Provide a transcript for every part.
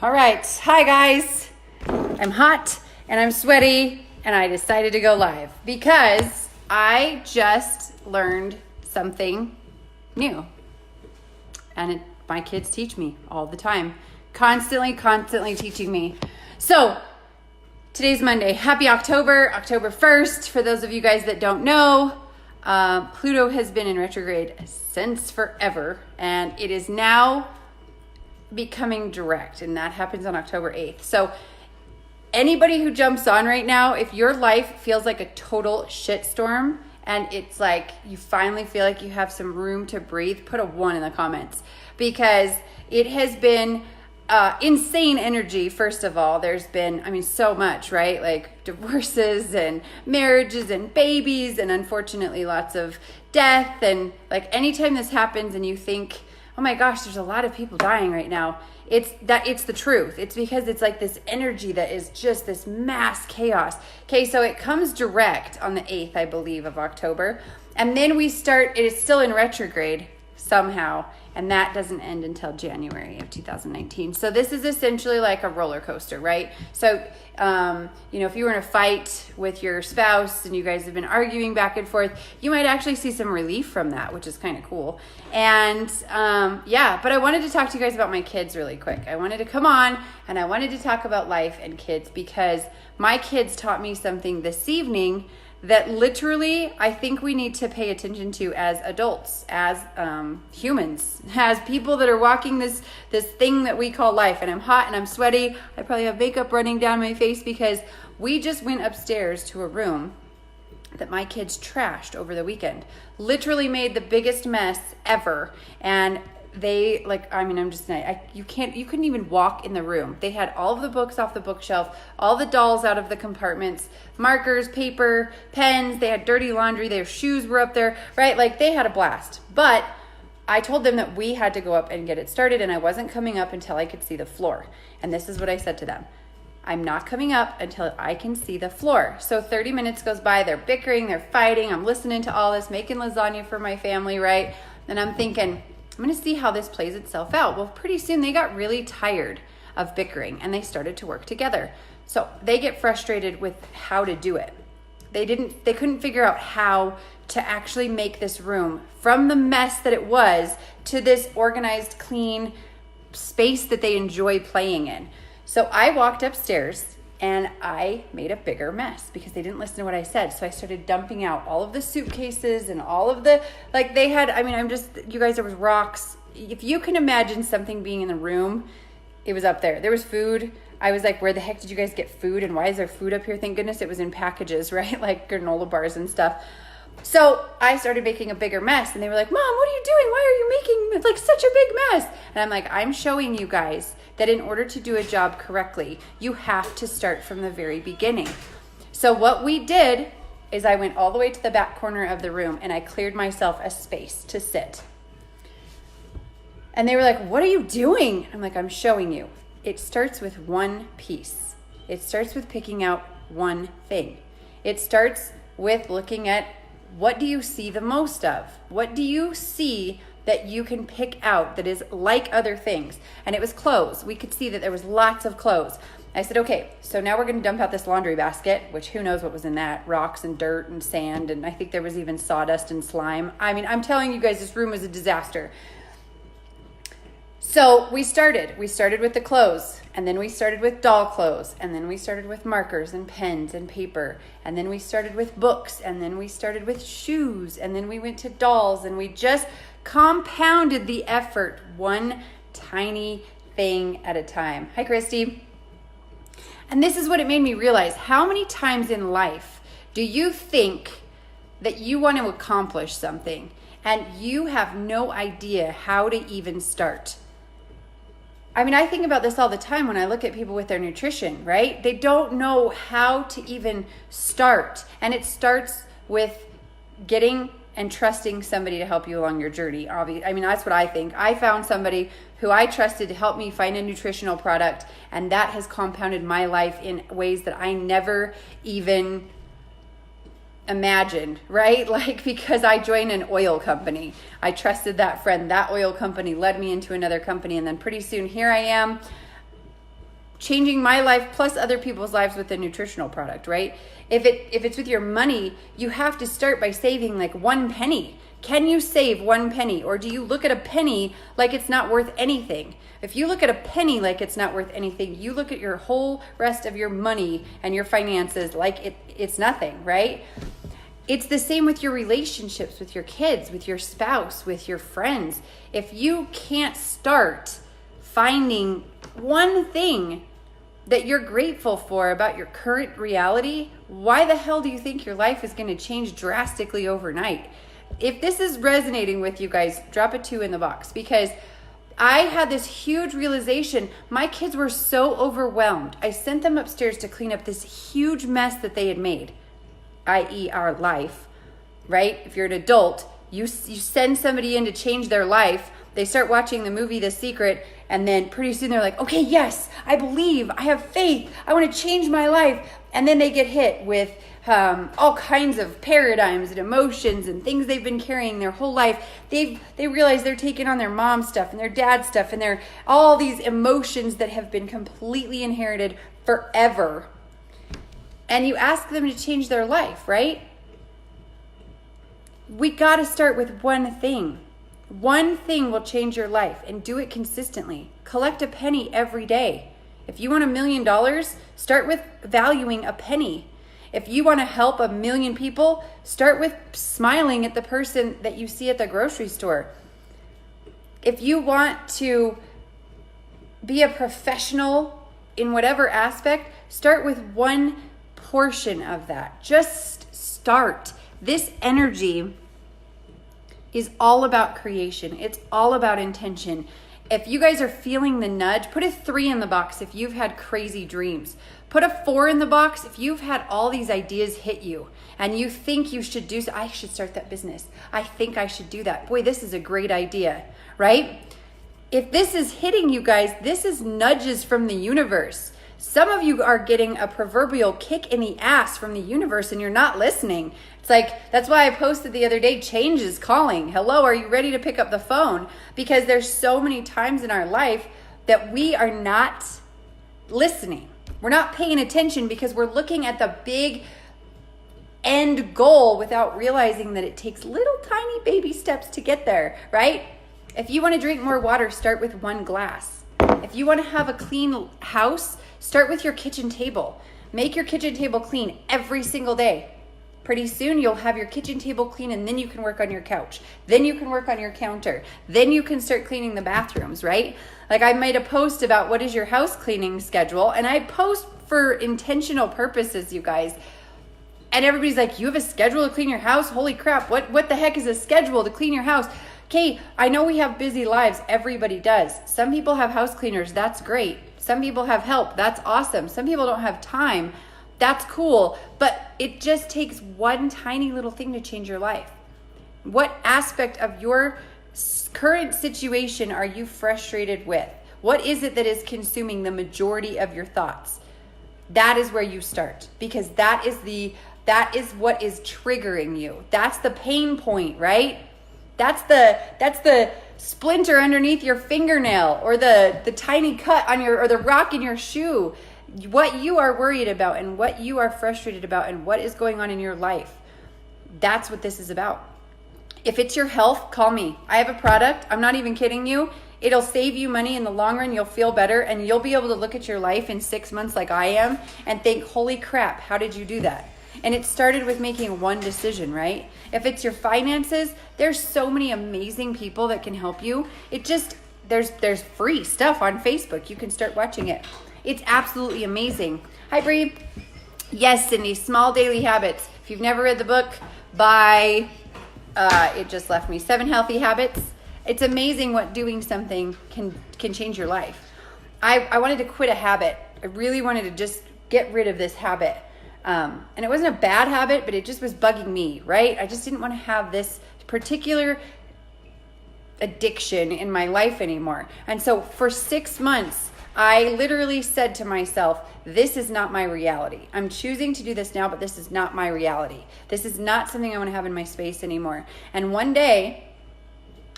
All right. Hi, guys. I'm hot and I'm sweaty and I decided to go live because I just learned something new. And my kids teach me all the time. Constantly teaching me. So, today's Monday. Happy October 1st. For those of you guys that don't know, Pluto has been in retrograde since forever. And it is now becoming direct, and that happens on October 8th. So anybody who jumps on right now, if your life feels like a total shitstorm and it's like you finally feel like you have some room to breathe, put a 1 in the comments, because it has been insane energy. First of all, there's been, so much, right? Like divorces and marriages and babies, and unfortunately lots of death. And like anytime this happens and you think, oh my gosh, there's a lot of people dying right now, it's the truth. It's because it's like this energy that is just this mass chaos. Okay, so it comes direct on the 8th, I believe, of October. And then it is still in retrograde somehow, and that doesn't end until January of 2019. So this is essentially like a roller coaster, right? So, if you were in a fight with your spouse and you guys have been arguing back and forth, you might actually see some relief from that, which is kind of cool. And but I wanted to talk to you guys about my kids really quick. I wanted to come on and I wanted to talk about life and kids because my kids taught me something this evening that literally I think we need to pay attention to as adults, as humans, as people that are walking this thing that we call life. And I'm hot and I'm sweaty. I probably have makeup running down my face because we just went upstairs to a room that my kids trashed over the weekend. Literally made the biggest mess ever. And they you couldn't even walk in the room. They had all of the books off the bookshelf, all the dolls out of the compartments, markers, paper, pens. They had dirty laundry. Their shoes were up there, right? Like they had a blast. But I told them that we had to go up and get it started, and I wasn't coming up until I could see the floor. And this is what I said to them. I'm not coming up until I can see the floor. So 30 minutes goes by. They're bickering. They're fighting. I'm listening to all this, making lasagna for my family, right? And I'm thinking, I'm going to see how this plays itself out. Well, pretty soon they got really tired of bickering and they started to work together. So they get frustrated with how to do it. They couldn't figure out how to actually make this room from the mess that it was to this organized, clean space that they enjoy playing in. So I walked upstairs and I made a bigger mess because they didn't listen to what I said. So I started dumping out all of the suitcases and all of the, you guys, there was rocks. If you can imagine something being in the room, it was up there. There was food. I was like, where the heck did you guys get food? And why is there food up here? Thank goodness it was in packages, right? Like granola bars and stuff. So I started making a bigger mess and they were like, Mom, what are you doing? Why are you making like such a big mess? And I'm like, I'm showing you guys that in order to do a job correctly, you have to start from the very beginning. So what we did is I went all the way to the back corner of the room and I cleared myself a space to sit. And they were like, what are you doing? I'm like, I'm showing you. It starts with one piece. It starts with picking out one thing. It starts with looking at, what do you see the most of? What do you see that you can pick out that is like other things? And it was clothes. We could see that there was lots of clothes. I said, okay, so now we're going to dump out this laundry basket, which who knows what was in that, rocks and dirt and sand. And I think there was even sawdust and slime. I'm telling you guys, this room was a disaster. So we started with the clothes, and then we started with doll clothes, and then we started with markers and pens and paper, and then we started with books, and then we started with shoes, and then we went to dolls, and we just compounded the effort one tiny thing at a time. Hi, Christy. And this is what it made me realize. How many times in life do you think that you want to accomplish something and you have no idea how to even start? I think about this all the time when I look at people with their nutrition, right? They don't know how to even start. And it starts with getting and trusting somebody to help you along your journey. That's what I think. I found somebody who I trusted to help me find a nutritional product, and that has compounded my life in ways that I never even imagined, right? Like, because I joined an oil company. I trusted that friend. That oil company led me into another company, and then pretty soon here I am changing my life plus other people's lives with a nutritional product, right? If it's with your money, you have to start by saving like 1 penny. Can you save 1 penny? Or do you look at a penny like it's not worth anything? If you look at a penny like it's not worth anything, you look at your whole rest of your money and your finances like it's nothing, right? It's the same with your relationships, with your kids, with your spouse, with your friends. If you can't start finding one thing that you're grateful for about your current reality, why the hell do you think your life is going to change drastically overnight? If this is resonating with you guys, drop a 2 in the box, because I had this huge realization. My kids were so overwhelmed. I sent them upstairs to clean up this huge mess that they had made, i.e. our life, right? If you're an adult, you send somebody in to change their life. They start watching the movie The Secret, and then pretty soon they're like, okay, yes, I believe, I have faith, I want to change my life. And then they get hit with all kinds of paradigms and emotions and things they've been carrying their whole life. They realize they're taking on their mom's stuff and their dad's stuff, and they're all these emotions that have been completely inherited forever. And you ask them to change their life, right? We got to start with one thing. One thing will change your life, and do it consistently. Collect a penny every day. If you want $1 million, start with valuing a penny. If you want to help 1 million people, start with smiling at the person that you see at the grocery store. If you want to be a professional in whatever aspect, start with one portion of that. Just start. This energy is all about creation. It's all about intention. If you guys are feeling the nudge, put a 3 in the box if you've had crazy dreams. Put a 4 in the box if you've had all these ideas hit you and you think you should do so. I should start that business. I think I should do that. Boy, this is a great idea, right? If this is hitting you guys, this is nudges from the universe. Some of you are getting a proverbial kick in the ass from the universe and you're not listening. It's like, that's why I posted the other day, change is calling. Hello, are you ready to pick up the phone? Because there's so many times in our life that we are not listening. We're not paying attention because we're looking at the big end goal without realizing that it takes little tiny baby steps to get there, right? If you want to drink more water, start with 1 glass. If you want to have a clean house, start with your kitchen table. Make your kitchen table clean every single day. Pretty soon you'll have your kitchen table clean, and then you can work on your couch. Then you can work on your counter. Then you can start cleaning the bathrooms, right? Like I made a post about what is your house cleaning schedule, and I post for intentional purposes, you guys. And everybody's like, you have a schedule to clean your house? Holy crap, what the heck is a schedule to clean your house? Okay, I know we have busy lives. Everybody does. Some people have house cleaners. That's great. Some people have help. That's awesome. Some people don't have time. That's cool. But it just takes one tiny little thing to change your life. What aspect of your current situation are you frustrated with? What is it that is consuming the majority of your thoughts? That is where you start, because that is what is triggering you. That's the pain point, right? That's the splinter underneath your fingernail, or the tiny cut on or the rock in your shoe. What you are worried about and what you are frustrated about and what is going on in your life. That's what this is about. If it's your health, call me. I have a product. I'm not even kidding you. It'll save you money in the long run. You'll feel better, and you'll be able to look at your life in 6 months like I am and think, holy crap, how did you do that? And it started with making one decision, right? If it's your finances, there's so many amazing people that can help you. There's free stuff on Facebook. You can start watching it. It's absolutely amazing. Hi, Bree. Yes, Cindy, Small Daily Habits. If you've never read the book by, it just left me, 7 Healthy Habits. It's amazing what doing something can change your life. I wanted to quit a habit. I really wanted to just get rid of this habit. And it wasn't a bad habit, but it just was bugging me, right? I just didn't want to have this particular addiction in my life anymore. And so for 6 months, I literally said to myself, this is not my reality. I'm choosing to do this now, but this is not my reality. This is not something I want to have in my space anymore. And one day,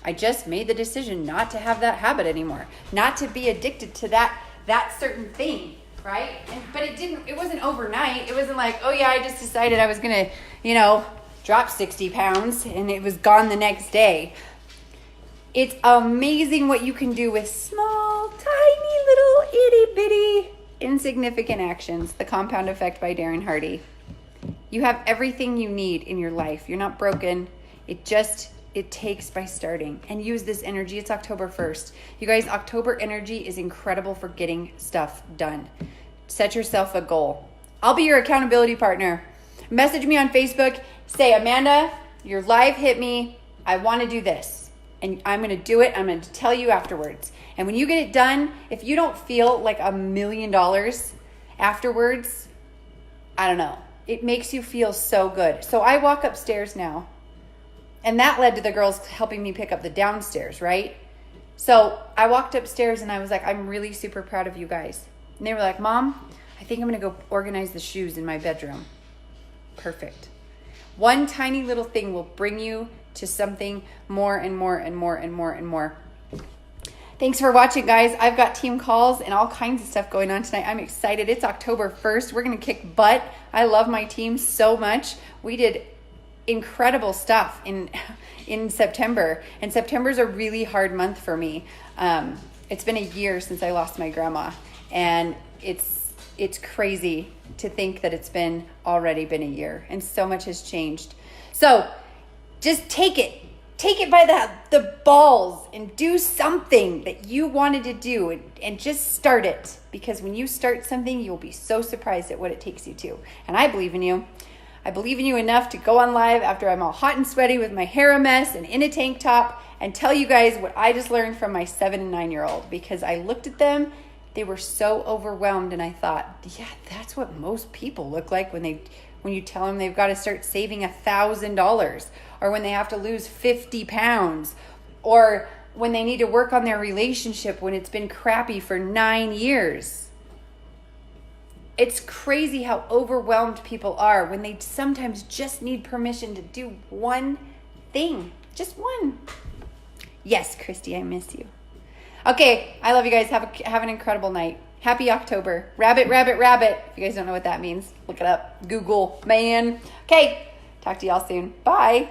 I just made the decision not to have that habit anymore, not to be addicted to that that certain thing, right? But it wasn't overnight. It wasn't like, oh yeah, I just decided I was going to, drop 60 pounds and it was gone the next day. It's amazing what you can do with small, tiny, little, itty bitty, insignificant actions. The Compound Effect by Darren Hardy. You have everything you need in your life. You're not broken. It takes by starting. And use this energy. It's October 1st. You guys, October energy is incredible for getting stuff done. Set yourself a goal. I'll be your accountability partner. Message me on Facebook. Say, Amanda, your live hit me. I want to do this. And I'm going to do it. I'm going to tell you afterwards. And when you get it done, if you don't feel like $1 million afterwards, I don't know. It makes you feel so good. So I walk upstairs now. And that led to the girls helping me pick up the downstairs, right? So I walked upstairs and I was like, I'm really super proud of you guys. And they were like, Mom, I think I'm going to go organize the shoes in my bedroom. Perfect. One tiny little thing will bring you to something more and more and more and more and more. Thanks for watching, guys. I've got team calls and all kinds of stuff going on tonight. I'm excited. It's October 1st. We're going to kick butt. I love my team so much. We did incredible stuff in September. And September's a really hard month for me. It's been a year since I lost my grandma. And it's crazy to think that it's already been a year. And so much has changed. So just take it by the balls and do something that you wanted to do and just start it. Because when you start something, you'll be so surprised at what it takes you to. And I believe in you. I believe in you enough to go on live after I'm all hot and sweaty with my hair a mess and in a tank top and tell you guys what I just learned from my 7 and 9-year-old. Because I looked at them, they were so overwhelmed, and I thought, yeah, that's what most people look like when you tell them they've got to start saving $1,000, or when they have to lose 50 pounds, or when they need to work on their relationship when it's been crappy for 9 years. It's crazy how overwhelmed people are when they sometimes just need permission to do one thing. Just one. Yes, Christy, I miss you. Okay, I love you guys. Have an incredible night. Happy October. Rabbit, rabbit, rabbit. If you guys don't know what that means, look it up. Google, man. Okay, talk to y'all soon. Bye.